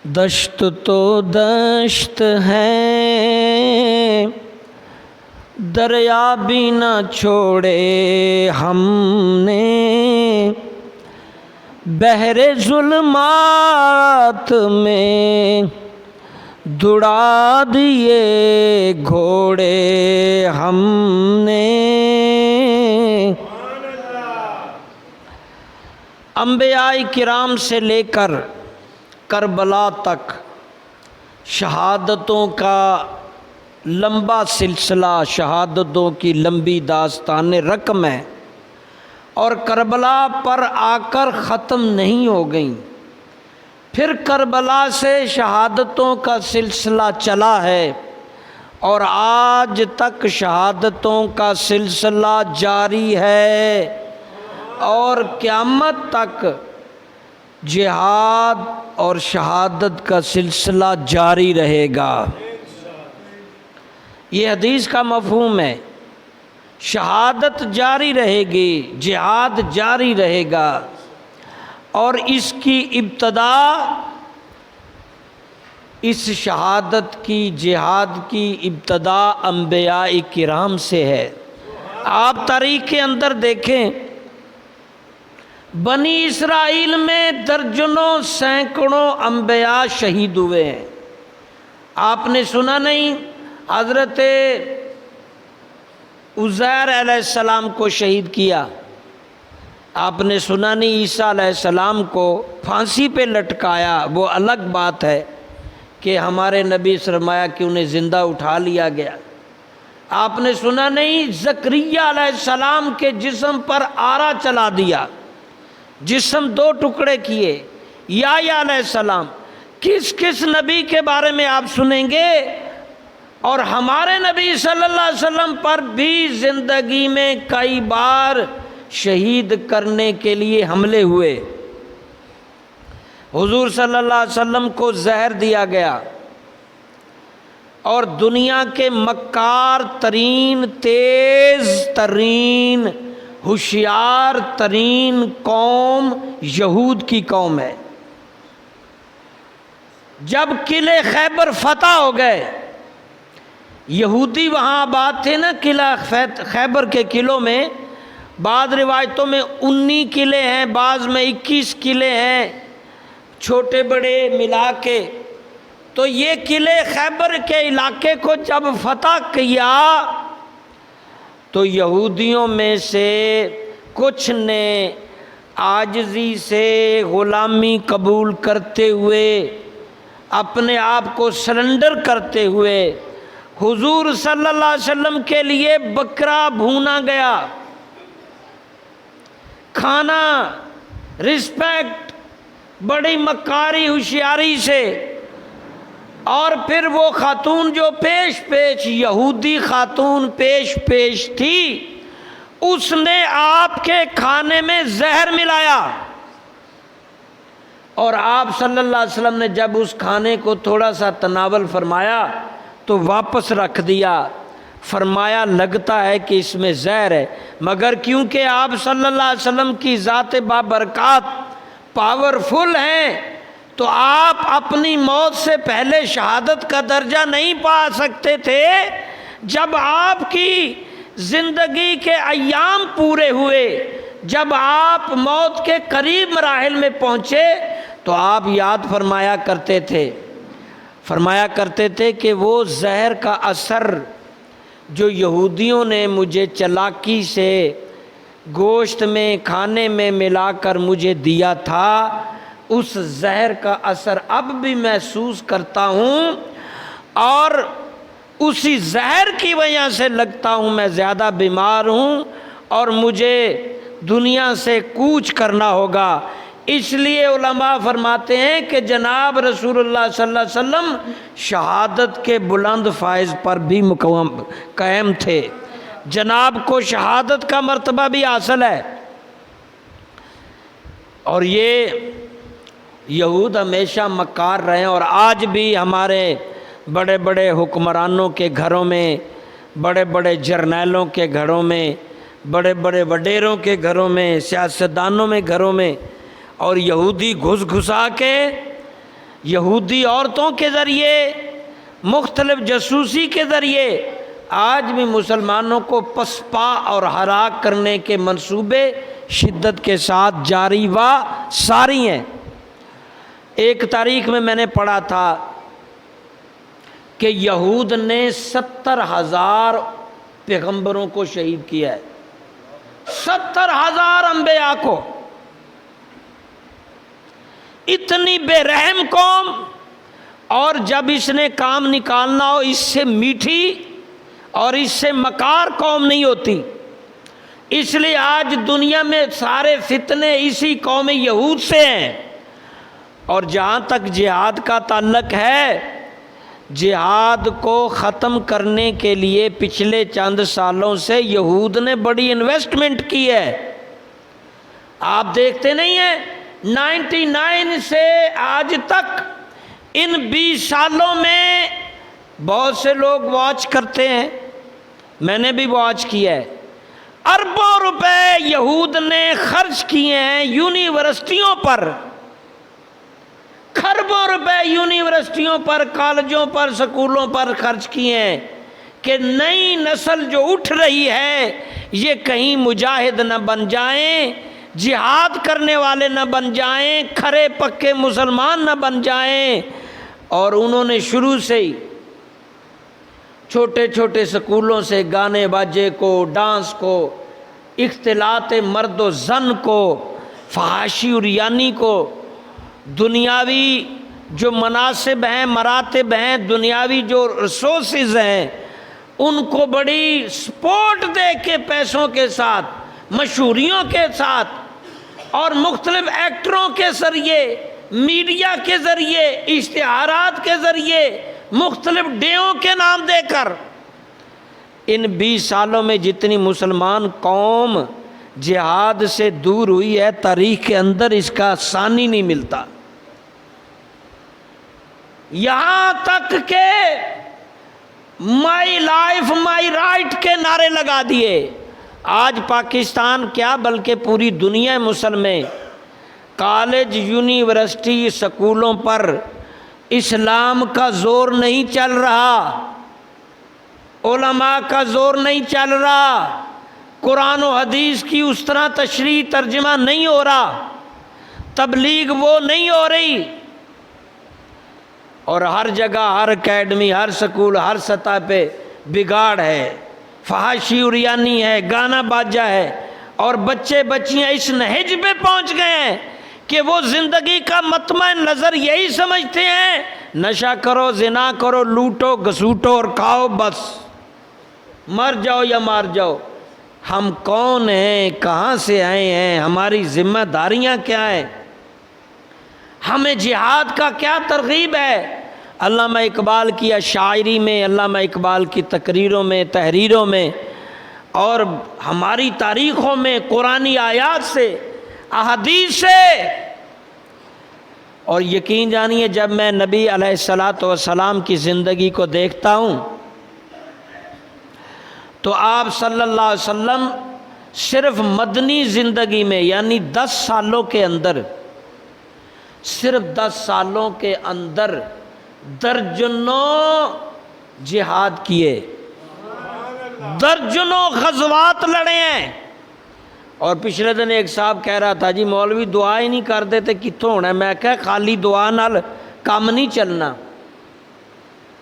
دشت تو دشت ہے، دریا بھی نہ چھوڑے ہم نے، بحر ظلمات میں دوڑا دیے گھوڑے ہم نے۔ انبیاء کرام سے لے کر کربلا تک شہادتوں کا لمبا سلسلہ، شہادتوں کی لمبی داستان رقم ہے، اور کربلا پر آ کر ختم نہیں ہو گئیں۔ پھر کربلا سے شہادتوں کا سلسلہ چلا ہے، اور آج تک شہادتوں کا سلسلہ جاری ہے، اور قیامت تک جہاد اور شہادت کا سلسلہ جاری رہے گا۔ یہ حدیث کا مفہوم ہے، شہادت جاری رہے گی، جہاد جاری رہے گا، اور اس کی ابتدا اس شہادت کی، جہاد کی ابتدا انبیاء کرام سے ہے۔ آپ تاریخ کے اندر دیکھیں، بنی اسرائیل میں درجنوں سینکڑوں انبیاء شہید ہوئے ہیں۔ آپ نے سنا نہیں حضرت عزیر علیہ السلام کو شہید کیا؟ آپ نے سنا نہیں عیسیٰ علیہ السلام کو پھانسی پہ لٹکایا؟ وہ الگ بات ہے کہ ہمارے نبی فرمایا کہ انہیں زندہ اٹھا لیا گیا۔ آپ نے سنا نہیں زکریا علیہ السلام کے جسم پر آرا چلا دیا، جسم دو ٹکڑے کیے؟ یحییٰ علیہ السلام، کس کس نبی کے بارے میں آپ سنیں گے؟ اور ہمارے نبی صلی اللہ علیہ وسلم پر بھی زندگی میں کئی بار شہید کرنے کے لیے حملے ہوئے۔ حضور صلی اللہ علیہ وسلم کو زہر دیا گیا، اور دنیا کے مکار ترین، تیز ترین، ہوشیار ترین قوم یہود کی قوم ہے۔ جب قلعے خیبر فتح ہو گئے، یہودی وہاں آباد تھے نا قلعہ خیبر کے قلعوں میں، بعض روایتوں میں 19 قلعے ہیں، بعض میں 21 قلعے ہیں، چھوٹے بڑے ملا کے۔ تو یہ قلعے خیبر کے علاقے کو جب فتح کیا تو یہودیوں میں سے کچھ نے عاجزی سے غلامی قبول کرتے ہوئے، اپنے آپ کو سرنڈر کرتے ہوئے حضور صلی اللہ علیہ وسلم کے لیے بکرا بھونا گیا، کھانا، رسپیکٹ، بڑی مکاری ہوشیاری سے۔ اور پھر وہ خاتون جو پیش یہودی خاتون پیش تھی، اس نے آپ کے کھانے میں زہر ملایا، اور آپ صلی اللہ علیہ وسلم نے جب اس کھانے کو تھوڑا سا تناول فرمایا تو واپس رکھ دیا، فرمایا لگتا ہے کہ اس میں زہر ہے، مگر کیونکہ آپ صلی اللہ علیہ وسلم کی ذات بابرکات پاورفل ہیں تو آپ اپنی موت سے پہلے شہادت کا درجہ نہیں پا سکتے تھے۔ جب آپ کی زندگی کے ایام پورے ہوئے، جب آپ موت کے قریب مراحل میں پہنچے تو آپ یاد فرمایا کرتے تھے کہ وہ زہر کا اثر جو یہودیوں نے مجھے چلاکی سے گوشت میں، کھانے میں ملا کر مجھے دیا تھا، اس زہر کا اثر اب بھی محسوس کرتا ہوں، اور اسی زہر کی وجہ سے لگتا ہوں میں زیادہ بیمار ہوں اور مجھے دنیا سے کوچ کرنا ہوگا۔ اس لیے علماء فرماتے ہیں کہ جناب رسول اللہ صلی اللہ علیہ وسلم شہادت کے بلند فائز پر بھی قائم تھے، جناب کو شہادت کا مرتبہ بھی حاصل ہے۔ اور یہ یہود ہمیشہ مکار رہے ہیں، اور آج بھی ہمارے بڑے بڑے حکمرانوں کے گھروں میں، بڑے بڑے جرنیلوں کے گھروں میں، بڑے بڑے وڈیروں کے گھروں میں، سیاستدانوں میں گھروں میں، اور یہودی گھس گھسا کے یہودی عورتوں کے ذریعے، مختلف جاسوسی کے ذریعے آج بھی مسلمانوں کو پسپا اور ہلاک کرنے کے منصوبے شدت کے ساتھ جاری و ساری ہیں۔ ایک تاریخ میں نے پڑھا تھا کہ یہود نے 70,000 پیغمبروں کو شہید کیا ہے، 70,000 انبیاء کو۔ اتنی بے رحم قوم، اور جب اس نے کام نکالنا ہو اس سے میٹھی اور اس سے مکار قوم نہیں ہوتی۔ اس لیے آج دنیا میں سارے فتنے اسی قوم یہود سے ہیں۔ اور جہاں تک جہاد کا تعلق ہے، جہاد کو ختم کرنے کے لیے پچھلے چند سالوں سے یہود نے بڑی انویسٹمنٹ کی ہے۔ آپ دیکھتے نہیں ہیں 99 سے آج تک ان 20 سالوں میں بہت سے لوگ واچ کرتے ہیں، میں نے بھی واچ کیا ہے، اربوں روپے یہود نے خرچ کیے ہیں یونیورسٹیوں پر، کھربوں روپے یونیورسٹیوں پر، کالجوں پر، سکولوں پر خرچ کیے ہیں کہ نئی نسل جو اٹھ رہی ہے یہ کہیں مجاہد نہ بن جائیں، جہاد کرنے والے نہ بن جائیں، کھرے پکے مسلمان نہ بن جائیں۔ اور انہوں نے شروع سے ہی چھوٹے چھوٹے سکولوں سے گانے باجے کو، ڈانس کو، اختلاط مرد و زن کو، فحاشی اور یعنی کو، دنیاوی جو مناصب ہیں، مراتب ہیں، دنیاوی جو ریسورسز ہیں ان کو بڑی سپورٹ دے کے پیسوں کے ساتھ، مشہوریوں کے ساتھ اور مختلف ایکٹروں کے ذریعے، میڈیا کے ذریعے، اشتہارات کے ذریعے، مختلف ڈیوں کے نام دے کر ان 20 سالوں میں جتنی مسلمان قوم جہاد سے دور ہوئی ہے، تاریخ کے اندر اس کا ثانی نہیں ملتا۔ یہاں تک کہ مائی لائف مائی رائٹ کے نعرے لگا دیے۔ آج پاکستان کیا بلکہ پوری دنیا مسلم کالج، یونیورسٹی، سکولوں پر اسلام کا زور نہیں چل رہا، علماء کا زور نہیں چل رہا، قرآن و حدیث کی اس طرح تشریح ترجمہ نہیں ہو رہا، تبلیغ وہ نہیں ہو رہی، اور ہر جگہ، ہر اکیڈمی، ہر سکول، ہر سطح پہ بگاڑ ہے، فحاشی عریانی ہے، گانا باجا ہے، اور بچے بچیاں اس نہج پہ پہنچ گئے ہیں کہ وہ زندگی کا مطمع نظر یہی سمجھتے ہیں نشہ کرو، زنا کرو، لوٹو گھسوٹو اور کھاؤ، بس مر جاؤ یا مار جاؤ۔ ہم کون ہیں، کہاں سے آئے ہیں، ہماری ذمہ داریاں کیا ہیں، ہمیں جہاد کا کیا ترغیب ہے؟ علامہ اقبال کی شاعری میں، علامہ اقبال کی تقریروں میں، تحریروں میں، اور ہماری تاریخوں میں قرآنی آیات سے، احادیث سے، اور یقین جانیے جب میں نبی علیہ الصلاۃ والسلام کی زندگی کو دیکھتا ہوں تو آپ صلی اللہ علیہ وسلم صرف مدنی زندگی میں، یعنی 10 سالوں کے اندر، صرف 10 سالوں کے اندر درجنوں جہاد کیے، درجنوں غزوات لڑے ہیں۔ اور پچھلے دن ایک صاحب کہہ رہا تھا جی مولوی دعا ہی نہیں کرتے تے کتوں ہونا ہے؟ میں کہا خالی دعا نال کام نہیں چلنا،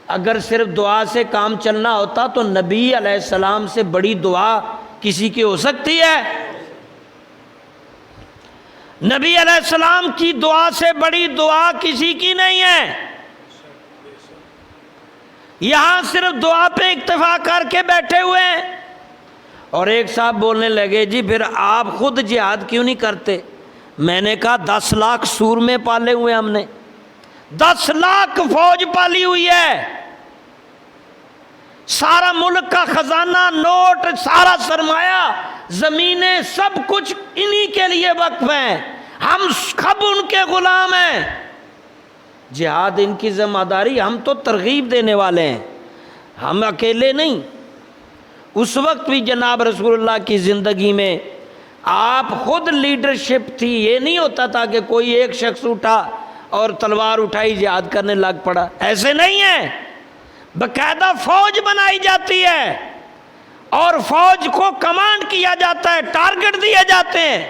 اگر صرف دعا سے کام چلنا ہوتا تو نبی علیہ السلام سے بڑی دعا کسی کی ہو سکتی ہے؟ نبی علیہ السلام کی دعا سے بڑی دعا کسی کی نہیں ہے۔ یہاں صرف دعا پہ اکتفا کر کے بیٹھے ہوئے ہیں۔ اور ایک صاحب بولنے لگے جی پھر آپ خود جہاد کیوں نہیں کرتے؟ میں نے کہا 10 لاکھ سور میں پالے ہوئے ہم نے، 10 لاکھ فوج پالی ہوئی ہے، سارا ملک کا خزانہ، نوٹ، سارا سرمایہ، زمینیں، سب کچھ انہی کے لیے وقف ہیں، ہم سب ان کے غلام ہیں۔ جہاد ان کی ذمہ داری، ہم تو ترغیب دینے والے ہیں، ہم اکیلے نہیں۔ اس وقت بھی جناب رسول اللہ کی زندگی میں آپ خود لیڈرشپ تھی، یہ نہیں ہوتا تھا کہ کوئی ایک شخص اٹھا اور تلوار اٹھائی جہاد کرنے لگ پڑا، ایسے نہیں ہے، باقاعدہ فوج بنائی جاتی ہے اور فوج کو کمانڈ کیا جاتا ہے، ٹارگٹ دیے جاتے ہیں۔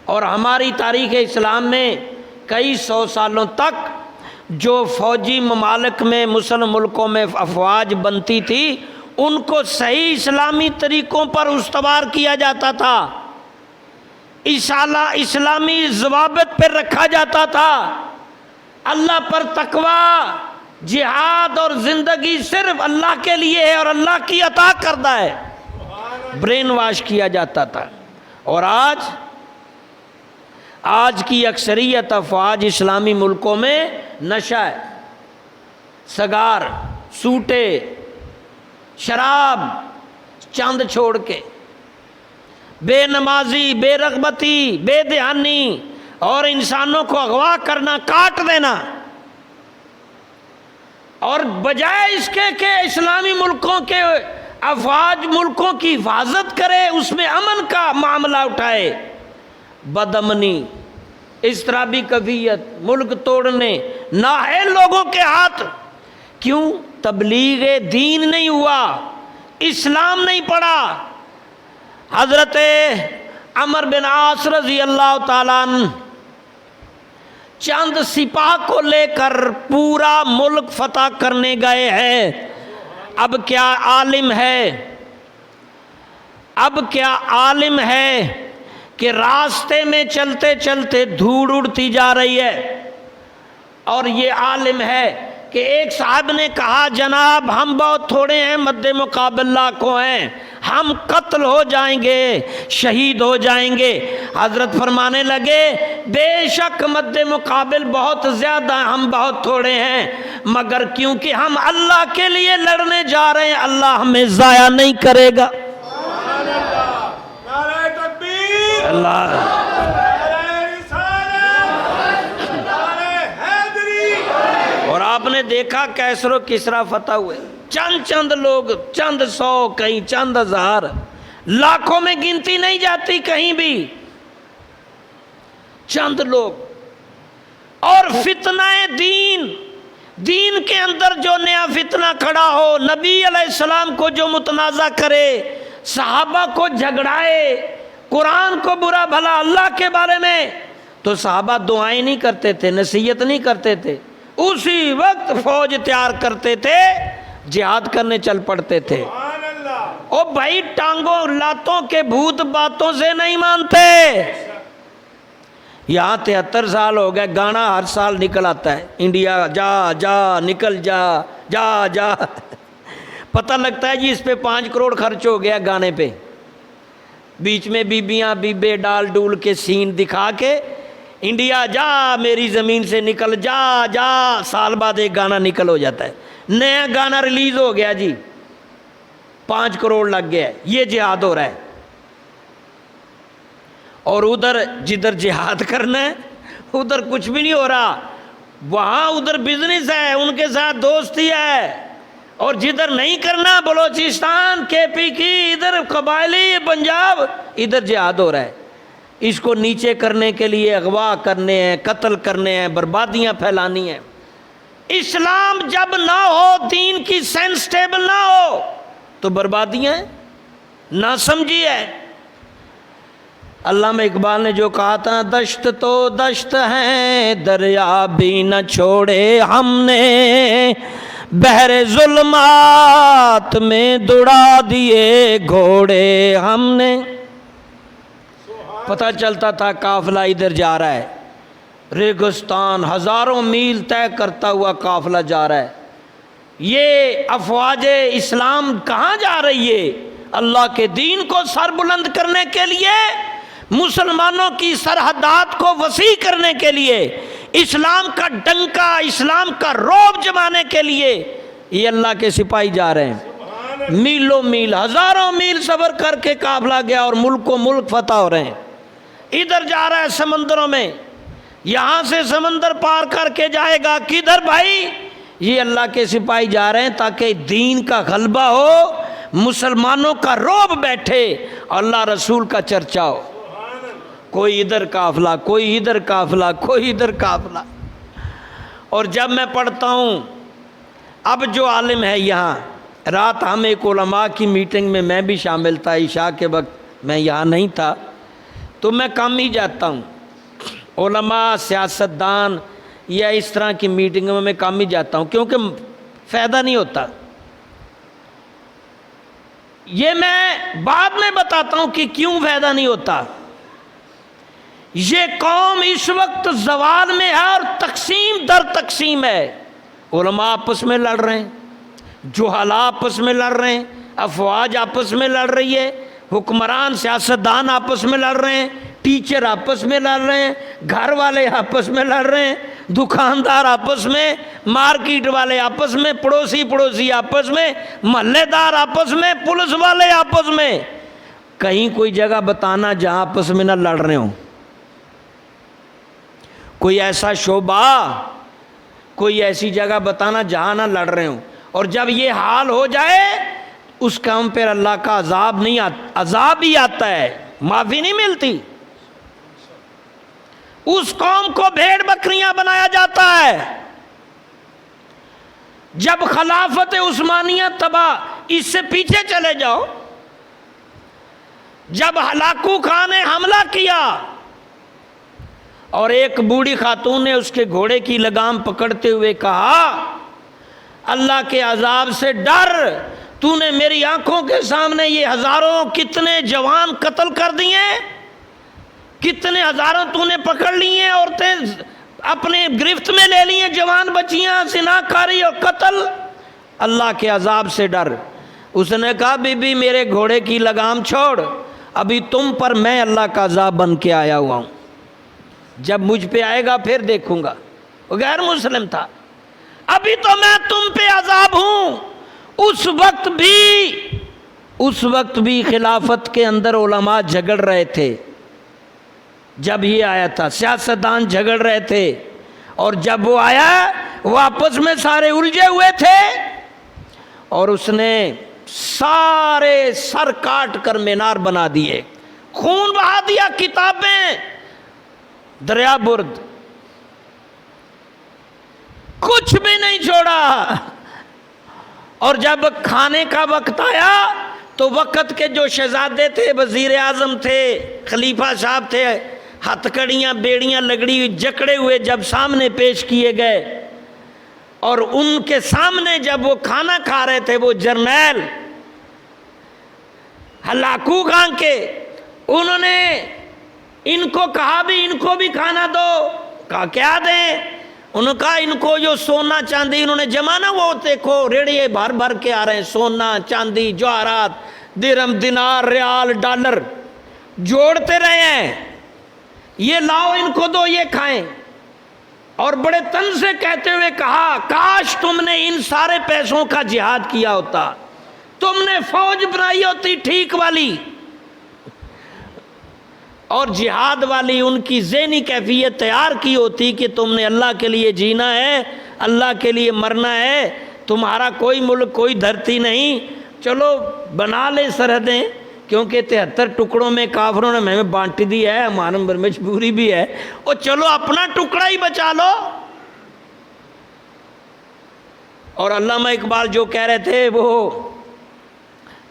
اور ہماری تاریخ اسلام میں کئی سو سالوں تک جو فوجی ممالک میں مسلم ملکوں میں افواج بنتی تھی ان کو صحیح اسلامی طریقوں پر استوار کیا جاتا تھا، اسلامی ضوابط پر رکھا جاتا تھا، اللہ پر تقوی، جہاد اور زندگی صرف اللہ کے لیے ہے اور اللہ کی عطا کردہ ہے، برین واش کیا جاتا تھا۔ اور آج کی اکثریت افواج اسلامی ملکوں میں نشہ ہے، سگار، سوٹے، شراب، چاند چھوڑ کے بے نمازی، بے رغبتی، بے دھیانی اور انسانوں کو اغوا کرنا، کاٹ دینا، اور بجائے اس کے کہ اسلامی ملکوں کے افواج ملکوں کی حفاظت کرے، اس میں امن کا معاملہ اٹھائے، بدامنی، اضطرابی کیفیت، ملک توڑنے، نااہل لوگوں کے ہاتھ۔ کیوں؟ تبلیغ دین نہیں ہوا، اسلام نہیں پڑھا۔ حضرت عمر بن عاص رضی اللہ تعالیٰ عنہ چند سپاہ کو لے کر پورا ملک فتح کرنے گئے ہیں۔ اب کیا عالم ہے کہ راستے میں چلتے چلتے دھوڑ اڑتی جا رہی ہے، اور یہ عالم ہے کہ ایک صاحب نے کہا جناب ہم بہت تھوڑے ہیں، مد مقابل لاکھوں ہیں، ہم قتل ہو جائیں گے، شہید ہو جائیں گے۔ حضرت فرمانے لگے بے شک مد مقابل بہت زیادہ، ہم بہت تھوڑے ہیں، مگر کیونکہ ہم اللہ کے لیے لڑنے جا رہے ہیں اللہ ہمیں ضائع نہیں کرے گا۔ اللہ اور آپ نے دیکھا کیسر و کسریٰ فتح ہوئے، چند لوگ، چند سو، کہیں چند ہزار، لاکھوں میں گنتی نہیں جاتی کہیں بھی، چند لوگ۔ اور فتنہ دین کے اندر جو نیا فتنہ کھڑا ہو، نبی علیہ السلام کو جو متنازع کرے، صحابہ کو جھگڑائے، قرآن کو برا بھلا اللہ کے بارے میں، تو صحابہ دعائیں نہیں کرتے تھے، نصیحت نہیں کرتے تھے، اسی وقت فوج تیار کرتے تھے، جہاد کرنے چل پڑتے تھے۔ او بھائی ٹانگوں لاتوں کے بھوت باتوں سے نہیں مانتے۔ یہاں 73 سال ہو گئے، گانا ہر سال نکل آتا ہے، انڈیا جا جا نکل جا جا جا، پتہ لگتا ہے جی اس پہ 5 کروڑ خرچ ہو گیا گانے پہ، بیچ میں بیبیاں بیبے ڈال ڈول کے سین دکھا کے انڈیا جا میری زمین سے نکل جا جا، سال بعد ایک گانا نکل ہو جاتا ہے، نیا گانا ریلیز ہو گیا جی، 5 کروڑ لگ گیا، یہ جہاد ہو رہا ہے۔ اور جدھر جہاد کرنا ہے ادھر کچھ بھی نہیں ہو رہا، وہاں ادھر بزنس ہے، ان کے ساتھ دوستی ہے، اور جدھر نہیں کرنا بلوچستان کے پی کی، ادھر قبائلی پنجاب، ادھر جہاد ہو رہا ہے۔ اس کو نیچے کرنے کے لیے اغوا کرنے ہیں، قتل کرنے ہیں، بربادیاں پھیلانی ہیں۔ اسلام جب نہ ہو، دین کی سینس سٹیبل نہ ہو تو بربادیاں ہیں، نہ سمجھی ہے۔ علامہ اقبال نے جو کہا تھا، دشت تو دشت ہے دریا بھی نہ چھوڑے ہم نے، بحر ظلمات میں دوڑا دیے گھوڑے ہم نے۔ پتہ چلتا تھا قافلہ ادھر جا رہا ہے، ریگستان ہزاروں میل طے کرتا ہوا قافلہ جا رہا ہے، یہ افواج اسلام کہاں جا رہی ہے؟ اللہ کے دین کو سر بلند کرنے کے لیے، مسلمانوں کی سرحدات کو وسیع کرنے کے لیے، اسلام کا ڈنکا، اسلام کا رعب جمانے کے لیے یہ اللہ کے سپاہی جا رہے ہیں۔ میلوں میل، ہزاروں میل سفر کر کے قافلہ گیا اور ملک و ملک فتح ہو رہے ہیں۔ ادھر جا رہا ہے سمندروں میں، یہاں سے سمندر پار کر کے جائے گا کدھر بھائی؟ یہ اللہ کے سپاہی جا رہے ہیں تاکہ دین کا غلبہ ہو، مسلمانوں کا رعب بیٹھے، اللہ رسول کا چرچا ہو۔ کوئی ادھر قافلہ، کوئی ادھر قافلہ، کوئی ادھر قافلہ. اور جب میں پڑھتا ہوں، اب جو عالم ہے یہاں، رات ہم ایک علماء کی میٹنگ میں بھی شامل تھا، عشاء کے وقت میں یہاں نہیں تھا، تو میں کم ہی جاتا ہوں. علماء، سیاستدان یا اس طرح کی میٹنگوں میں کم ہی جاتا ہوں، کیونکہ فائدہ نہیں ہوتا. یہ میں بعد میں بتاتا ہوں کہ کیوں فائدہ نہیں ہوتا. یہ قوم اس وقت زوال میں ہے اور تقسیم در تقسیم ہے. علماء آپس میں لڑ رہے ہیں، جہلاء آپس میں لڑ رہے ہیں، افواج آپس میں لڑ رہی ہے، حکمران سیاستدان آپس میں لڑ رہے ہیں، ٹیچر آپس میں لڑ رہے ہیں، گھر والے آپس میں لڑ رہے ہیں، دکاندار آپس میں، مارکیٹ والے آپس میں، پڑوسی آپس میں، محلے دار آپس میں، پولیس والے آپس میں. کہیں کوئی جگہ بتانا جہاں آپس میں نہ لڑ رہے ہوں، کوئی ایسا شعبہ، کوئی ایسی جگہ بتانا جہاں نہ لڑ رہے ہوں. اور جب یہ حال ہو جائے اس قوم پر اللہ کا عذاب نہیں آتا، عذاب ہی آتا ہے، معافی نہیں ملتی. اس قوم کو بھیڑ بکریاں بنایا جاتا ہے. جب خلافت عثمانیہ تباہ، اس سے پیچھے چلے جاؤ، جب ہلاکو خان نے حملہ کیا اور ایک بوڑھی خاتون نے اس کے گھوڑے کی لگام پکڑتے ہوئے کہا، اللہ کے عذاب سے ڈر، تو نے میری آنکھوں کے سامنے یہ ہزاروں کتنے جوان قتل کر دیے، کتنے ہزاروں تو نے پکڑ لی ہیں، عورتیں اپنے گرفت میں لے لی ہیں، جوان بچیاں، زناکاری اور قتل، اللہ کے عذاب سے ڈر. اس نے کہا، بی بی میرے گھوڑے کی لگام چھوڑ، ابھی تم پر میں اللہ کا عذاب بن کے آیا ہوا ہوں، جب مجھ پہ آئے گا پھر دیکھوں گا. وہ غیر مسلم تھا. ابھی تو میں تم پہ عذاب ہوں. اس وقت بھی خلافت کے اندر علماء جھگڑ رہے تھے. جب یہ آیا تھا سیاستدان جھگڑ رہے تھے، اور جب وہ آیا وہ آپس میں سارے الجھے ہوئے تھے، اور اس نے سارے سر کاٹ کر مینار بنا دیے، خون بہا دیا، کتابیں دریا برد، کچھ بھی نہیں چھوڑا. اور جب کھانے کا وقت آیا تو وقت کے جو شہزادے تھے، وزیر اعظم تھے، خلیفہ صاحب تھے، ہتھکڑیاں، بیڑیاں لگڑی ہوئی، جکڑے ہوئے جب سامنے پیش کیے گئے، اور ان کے سامنے جب وہ کھانا کھا رہے تھے، وہ جرنیل ہلاکو خان کے، انہوں نے ان کو کہا بھی ان کو بھی کھانا دو. کہا کیا دیں؟ انہوں نے کہا ان کو جو سونا چاندی انہوں نے جمع نا، وہ دیکھو ریڑھیے بھر بھر کے آ رہے ہیں، سونا چاندی جواہرات، درہم دینار ریال ڈالر جوڑتے رہے ہیں، یہ لاؤ ان کو دو، یہ کھائیں. اور بڑے تن سے کہتے ہوئے کہا، کاش تم نے ان سارے پیسوں کا جہاد کیا ہوتا، تم نے فوج بنائی ہوتی ٹھیک والی، اور جہاد والی ان کی ذہنی کیفیت تیار کی ہوتی کہ تم نے اللہ کے لیے جینا ہے، اللہ کے لیے مرنا ہے، تمہارا کوئی ملک، کوئی دھرتی نہیں، چلو بنا لے سرحدیں، کیونکہ 73 ٹکڑوں میں کافروں نے ہمیں بانٹ دی ہے، ہمارا مجبوری بھی ہے، اور چلو اپنا ٹکڑا ہی بچا لو. اور علامہ اقبال جو کہہ رہے تھے، وہ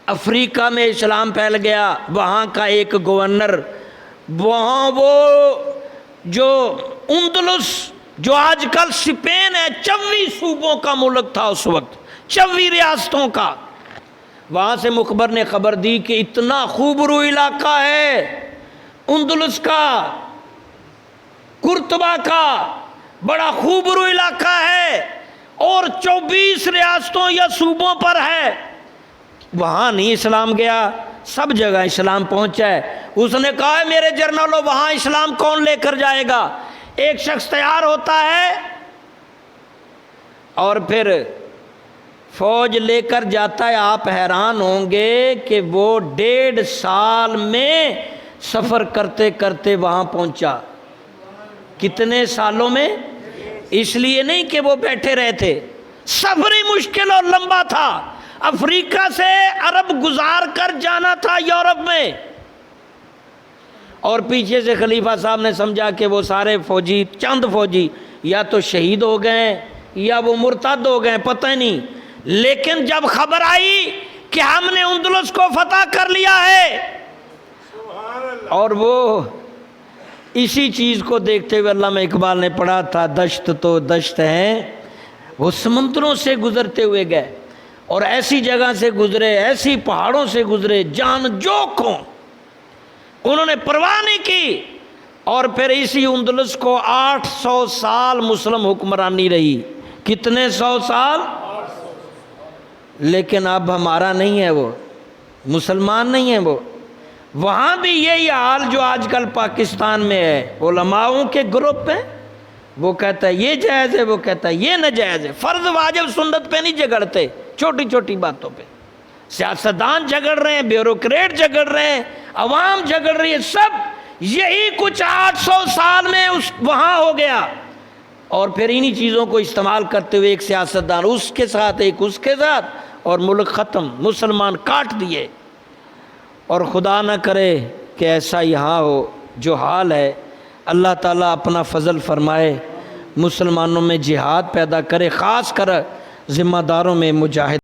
افریقہ میں اسلام پھیل گیا، وہاں کا ایک گورنر، وہاں وہ جو اندلس جو آج کل اسپین ہے، 24 صوبوں کا ملک تھا اس وقت، 24 ریاستوں کا. وہاں سے مخبر نے خبر دی کہ اتنا خوبرو علاقہ ہے اندلس کا، قرطبہ کا بڑا خوبرو علاقہ ہے، اور 24 ریاستوں یا صوبوں پر ہے. وہاں نہیں اسلام گیا، سب جگہ اسلام پہنچا ہے. اس نے کہا، میرے جرنلوں وہاں اسلام کون لے کر جائے گا؟ ایک شخص تیار ہوتا ہے اور پھر فوج لے کر جاتا ہے. آپ حیران ہوں گے کہ وہ 1.5 سال میں سفر کرتے کرتے وہاں پہنچا. کتنے سالوں میں؟ اس لیے نہیں کہ وہ بیٹھے رہے تھے، سفر ہی مشکل اور لمبا تھا. افریقہ سے عرب گزار کر جانا تھا یورپ میں، اور پیچھے سے خلیفہ صاحب نے سمجھا کہ وہ سارے فوجی، چند فوجی یا تو شہید ہو گئے یا وہ مرتد ہو گئے، پتہ نہیں۔ لیکن جب خبر آئی کہ ہم نے اندلس کو فتح کر لیا ہے، اور وہ اسی چیز کو دیکھتے ہوئے علامہ اقبال نے پڑھا تھا، دشت تو دشت ہے، وہ سمندروں سے گزرتے ہوئے گئے اور ایسی جگہ سے گزرے، ایسی پہاڑوں سے گزرے، جان جوک ہوں، انہوں نے پرواہ نہیں کی۔ اور پھر اسی اندلس کو 800 سال مسلم حکمرانی رہی۔ کتنے 100 سال؟ لیکن اب ہمارا نہیں ہے، وہ مسلمان نہیں ہے وہ۔ وہاں بھی یہی حال جو آج کل پاکستان میں ہے، علماؤں کے گروپ ہیں، وہ کہتا ہے یہ جائز ہے، وہ کہتا ہے یہ ناجائز ہے۔ فرض واجب سنت پہ نہیں جھگڑتے، چھوٹی چھوٹی باتوں پہ سیاستدان جھگڑ رہے ہیں، بیوروکریٹ جھگڑ رہے ہیں، عوام جھگڑ رہی ہے، سب یہی کچھ 800 سال میں وہاں ہو گیا۔ اور پھر انہی چیزوں کو استعمال کرتے ہوئے ایک سیاستدان اس کے ساتھ، ایک اس کے ساتھ، اور ملک ختم، مسلمان کاٹ دیے۔ اور خدا نہ کرے کہ ایسا یہاں ہو جو حال ہے۔ اللہ تعالیٰ اپنا فضل فرمائے، مسلمانوں میں جہاد پیدا کرے، خاص کر ذمہ داروں میں مجاہد